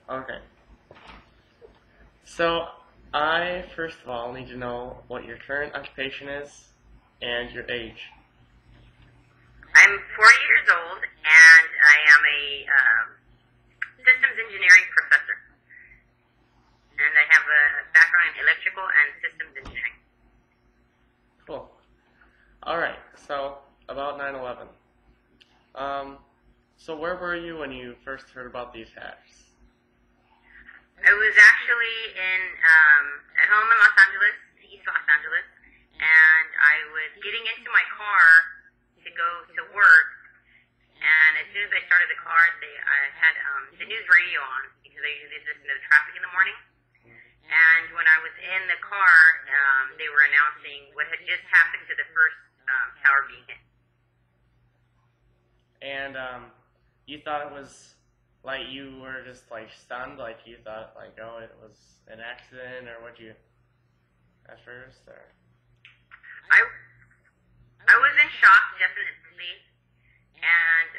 Okay. So, I first of all need to know what your current occupation is and your age. I'm 40 years old, and I am a systems engineering professor. And I have a background in electrical and systems engineering. Cool. Alright, so about 9/11. So where were you when you first heard about the attacks? I was actually at home in Los Angeles, East Los Angeles, and I was getting into my car to go to work. And as soon as I started the car, I had the news radio on because I usually listen to the traffic in the morning. And when I was in the car, they were announcing what had just happened to the first tower being hit. And you thought it was like you were just like stunned, like you thought like, oh, it was an accident, or what you at first, or? I was in shock, definitely, and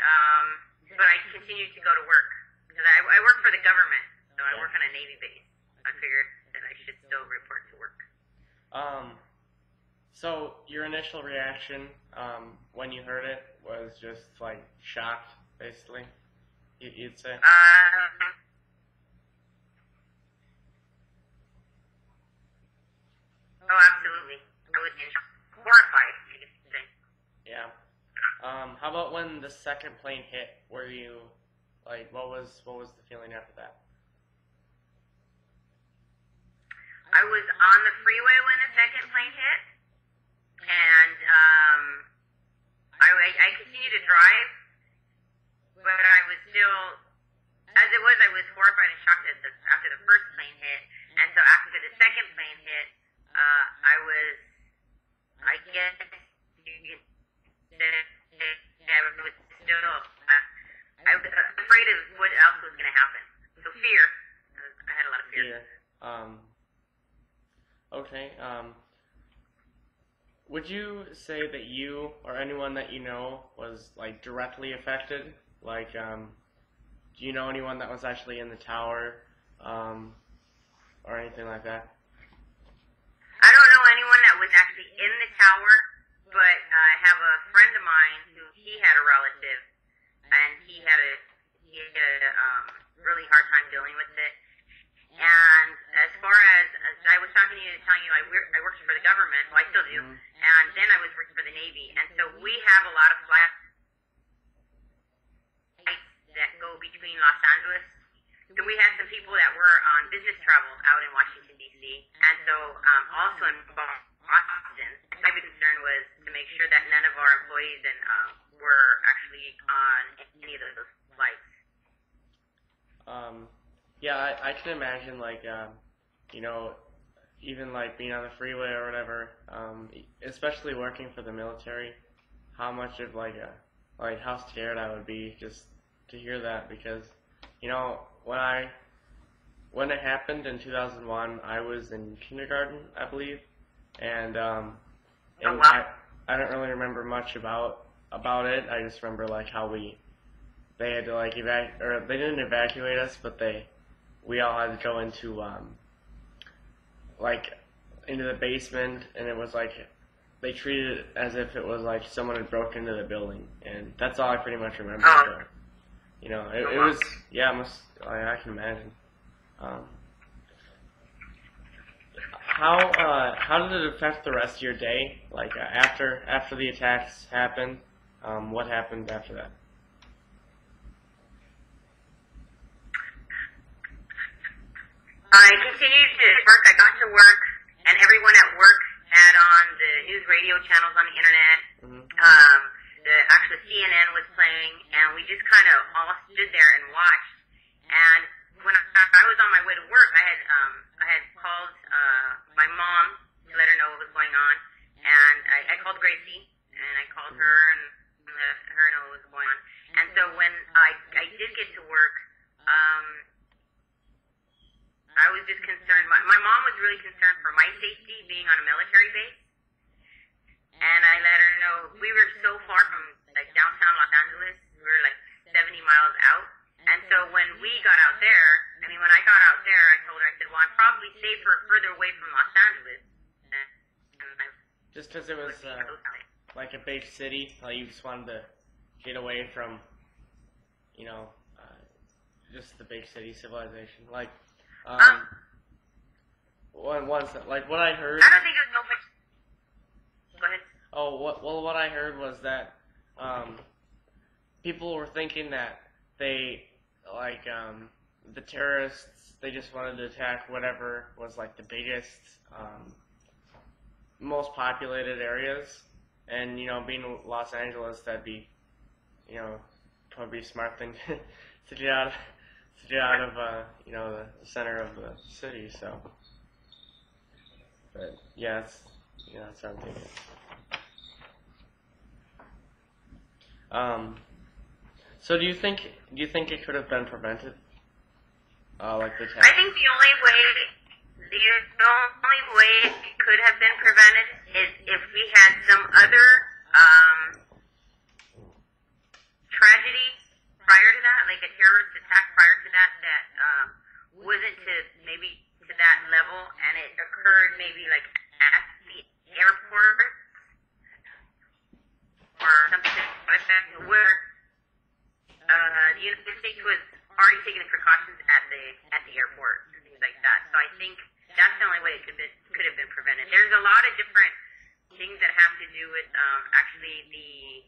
but I continued to go to work because I work for the government, so I work on a Navy base. I figured that I should still report to work. So your initial reaction when you heard it was just like shocked, basically, you'd say? Oh, absolutely. I was horrified, I could say. Yeah. How about when the second plane hit? Were you like, what was the feeling after that? I was on the freeway when the second plane hit, and I continued to drive, but I was still, as it was, I was horrified and shocked after the first plane hit, and so after the second plane hit, I guess you could say, I was afraid of what else was going to happen. So fear. I had a lot of fear. Okay. Would you say that you or anyone that you know was like directly affected? Like, do you know anyone that was actually in the tower, or anything like that? I don't know anyone that was actually in the tower, but I have a friend of mine who he had a relative, and he had a really hard time dealing with it. And as far as I was talking to you, telling you I worked for the government, well I still do, and then I was working for the Navy, and so we have a lot of flights that go between Los Angeles. So we had some people that were on business travel out in Washington, D.C., and so also in Boston. My big concern was to make sure that none of our employees were actually on any of those flights. Yeah, I can imagine, like, you know, even like being on the freeway or whatever, especially working for the military, how much of like how scared I would be just to hear that, because, you know, when it happened in 2001, I was in kindergarten, I believe, and I don't really remember much about it. I just remember like how they had to like they didn't evacuate us, but we all had to go into into the basement, and it was like they treated it as if it was like someone had broken into the building, and that's all I pretty much remember. So, you know, it was, yeah, I can imagine. How did it affect the rest of your day? Like after the attacks happened, what happened after that? I continued to work. I got to work, and everyone at work had on the news radio channels on the internet. Actually, CNN was playing, and we just kind of all stood there and watched. And when I was on my way to work, I had called my mom to let her know what was going on, and I called Gracie, and I called her and let her know what was going on. And so when I did get to work, I was just concerned. My mom was really concerned for my safety being on a military base. And I let her know we were so far from like downtown Los Angeles. We were like 70 miles out. And so when we got out there, I mean, when probably safer further away from Los Angeles. Just because it was like a big city, like you just wanted to get away from, you know, just the big city civilization. Like, once, like what I heard. I don't think it was no much. Go ahead. Oh, what I heard was that people were thinking that they, like, the terrorists, they just wanted to attack whatever was like the biggest, most populated areas, and, you know, being Los Angeles, that'd be, you know, probably a smart thing to get out of you know, the center of the city. So, but yeah, that's what I'm thinking. So do you think it could have been prevented? Like the attack? I think the only way it could have been prevented is if we had some other tragedy prior to that, like a terrorist attack prior to that wasn't to that level, and it occurred maybe like at the airport or something like that, where the United States was already taking the precautions at the airport and things like that. So I think that's the only way it could have been prevented. There's a lot of different things that have to do with actually the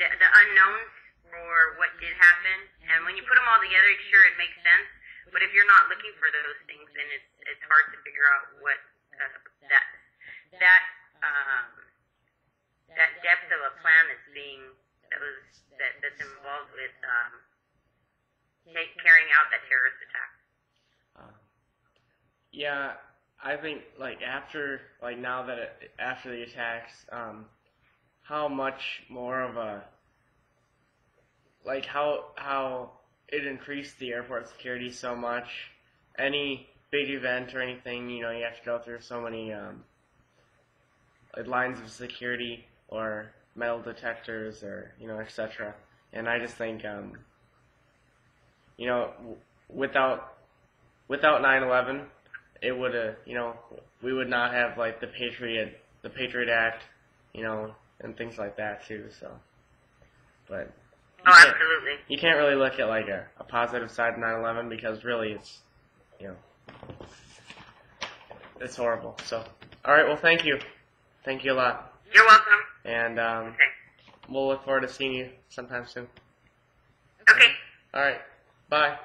unknowns for what did happen, and when you put them all together, sure, it makes sense. But if you're not looking for those things, then it's hard to figure out what that depth of a plan that's involved with carrying out that terrorist attack. Yeah, I think like after the attacks, how much more of a how it increased the airport security so much. Any big event or anything, you know, you have to go through so many lines of security or metal detectors or, you know, etc. And I just think, you know, without 9/11, it would have, you know, we would not have like the Patriot Act, you know, and things like that too. So, but absolutely. You can't really look at like a positive side of 9/11 because really it's, you know, it's horrible. So, all right, well, thank you a lot. You're welcome. And okay. We'll look forward to seeing you sometime soon. Okay. All right, bye.